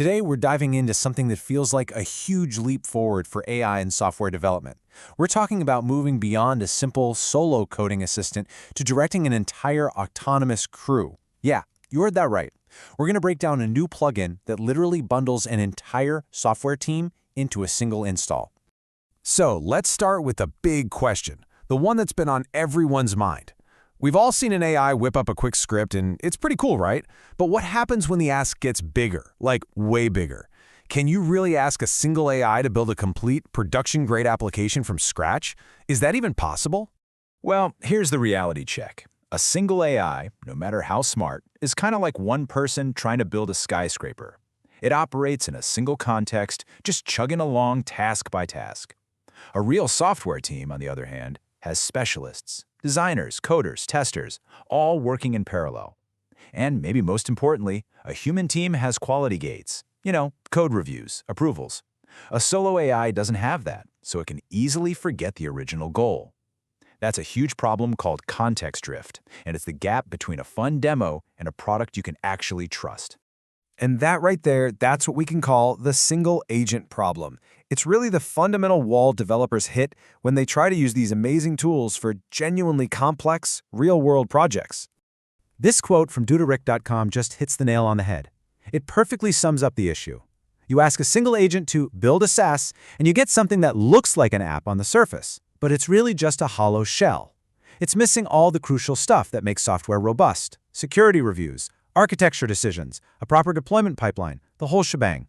Today, we're diving into something that feels like a huge leap forward for AI and software development. We're talking about moving beyond a simple solo coding assistant to directing an entire autonomous crew. Yeah, you heard that right. We're going to break down a new plugin that literally bundles an entire software team into a single install. So let's start with the big question, the one that's been on everyone's mind. We've all seen an AI whip up a quick script, and it's pretty cool, right? But what happens when the ask gets bigger, like way bigger? Can you really ask a single AI to build a complete production-grade application from scratch? Is that even possible? Well, here's the reality check. A single AI, no matter how smart, is kind of like one person trying to build a skyscraper. It operates in a single context, just chugging along task by task. A real software team, on the other hand, has specialists, designers, coders, testers, all working in parallel. And maybe most importantly, a human team has quality gates. Code reviews, approvals. A solo AI doesn't have that, so it can easily forget the original goal. That's a huge problem called context drift, and it's the gap between a fun demo and a product you can actually trust. And that right there, that's what we can call the single agent problem. It's really the fundamental wall developers hit when they try to use these amazing tools for genuinely complex, real-world projects. This quote from Dudarik.com just hits the nail on the head. It perfectly sums up the issue. You ask a single agent to build a SaaS, and you get something that looks like an app on the surface, but it's really just a hollow shell. It's missing all the crucial stuff that makes software robust: security reviews, architecture decisions, a proper deployment pipeline, the whole shebang.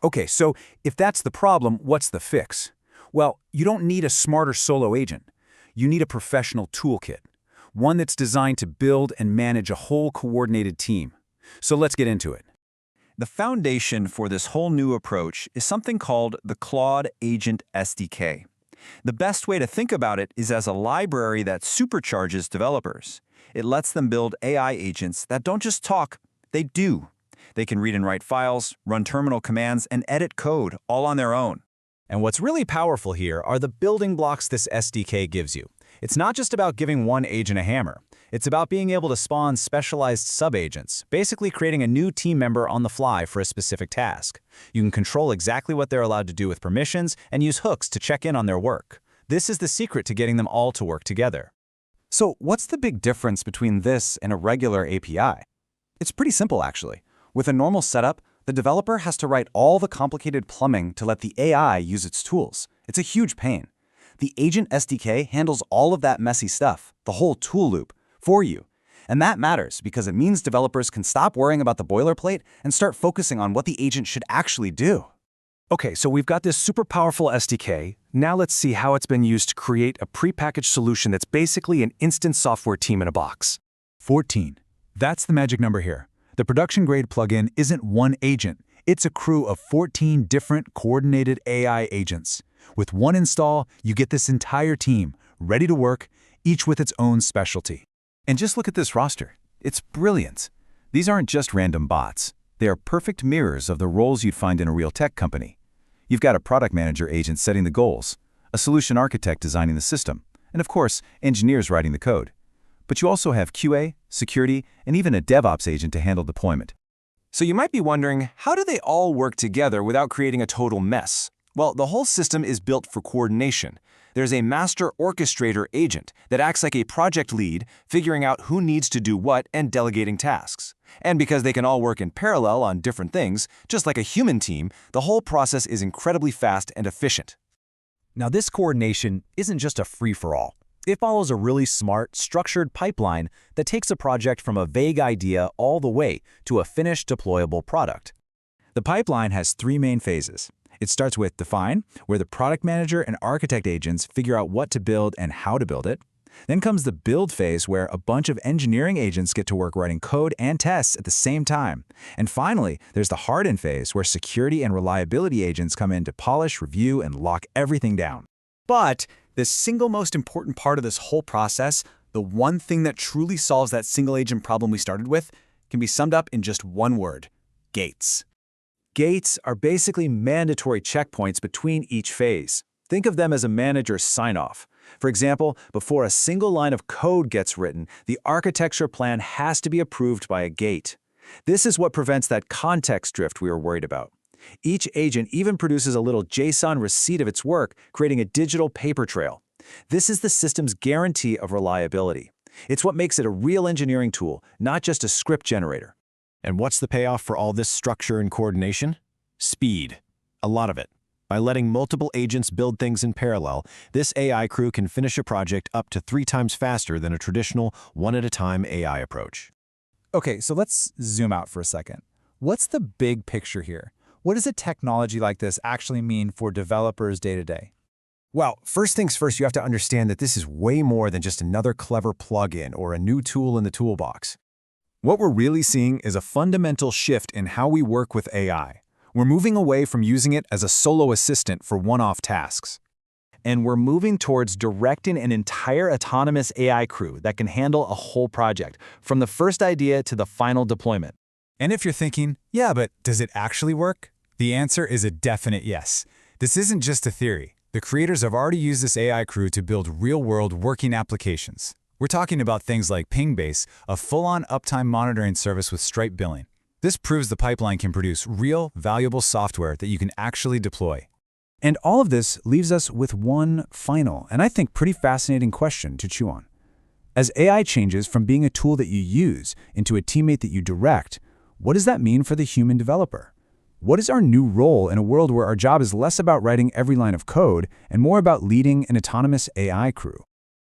Okay, so if that's the problem, what's the fix? Well, you don't need a smarter solo agent. You need a professional toolkit, one that's designed to build and manage a whole coordinated team. So let's get into it. The foundation for this whole new approach is something called the Claude Agent SDK. The best way to think about it is as a library that supercharges developers. It lets them build AI agents that don't just talk, they do. They can read and write files, run terminal commands, and edit code all on their own. And what's really powerful here are the building blocks this SDK gives you. It's not just about giving one agent a hammer. It's about being able to spawn specialized sub-agents, basically creating a new team member on the fly for a specific task. You can control exactly what they're allowed to do with permissions and use hooks to check in on their work. This is the secret to getting them all to work together. So what's the big difference between this and a regular API? It's pretty simple, actually. With a normal setup, the developer has to write all the complicated plumbing to let the AI use its tools. It's a huge pain. The Agent SDK handles all of that messy stuff, the whole tool loop, for you. And that matters because it means developers can stop worrying about the boilerplate and start focusing on what the agent should actually do. Okay, so we've got this super powerful SDK. Now let's see how it's been used to create a prepackaged solution that's basically an instant software team in a box. 14. That's the magic number here. The production-grade plugin isn't one agent. It's a crew of 14 different coordinated AI agents. With one install, you get this entire team, ready to work, each with its own specialty. And just look at this roster. It's brilliant. These aren't just random bots. They are perfect mirrors of the roles you'd find in a real tech company. You've got a product manager agent setting the goals, a solution architect designing the system, and of course, engineers writing the code. But you also have QA, security, and even a DevOps agent to handle deployment. So you might be wondering, how do they all work together without creating a total mess? Well, the whole system is built for coordination. There's a master orchestrator agent that acts like a project lead, figuring out who needs to do what and delegating tasks. And because they can all work in parallel on different things, just like a human team, the whole process is incredibly fast and efficient. Now, this coordination isn't just a free-for-all. It follows a really smart, structured pipeline that takes a project from a vague idea all the way to a finished deployable product. The pipeline has three main phases. It starts with define, where the product manager and architect agents figure out what to build and how to build it. Then comes the build phase, where a bunch of engineering agents get to work writing code and tests at the same time. And finally, there's the harden phase, where security and reliability agents come in to polish, review, and lock everything down. But the single most important part of this whole process, the one thing that truly solves that single agent problem we started with, can be summed up in just one word: gates. Gates are basically mandatory checkpoints between each phase. Think of them as a manager's sign-off. For example, before a single line of code gets written, the architecture plan has to be approved by a gate. This is what prevents that context drift we were worried about. Each agent even produces a little JSON receipt of its work, creating a digital paper trail. This is the system's guarantee of reliability. It's what makes it a real engineering tool, not just a script generator. And what's the payoff for all this structure and coordination? Speed. A lot of it. By letting multiple agents build things in parallel, this AI crew can finish a project up to 3 times faster than a traditional one-at-a-time AI approach. Okay, so let's zoom out for a second. What's the big picture here? What does a technology like this actually mean for developers day to day? Well, first things first, you have to understand that this is way more than just another clever plugin or a new tool in the toolbox. What we're really seeing is a fundamental shift in how we work with AI. We're moving away from using it as a solo assistant for one-off tasks. And we're moving towards directing an entire autonomous AI crew that can handle a whole project, from the first idea to the final deployment. And if you're thinking, yeah, but does it actually work? The answer is a definite yes. This isn't just a theory. The creators have already used this AI crew to build real-world working applications. We're talking about things like Pingbase, a full-on uptime monitoring service with Stripe billing. This proves the pipeline can produce real, valuable software that you can actually deploy. And all of this leaves us with one final, and I think pretty fascinating question to chew on. As AI changes from being a tool that you use into a teammate that you direct, what does that mean for the human developer? What is our new role in a world where our job is less about writing every line of code and more about leading an autonomous AI crew?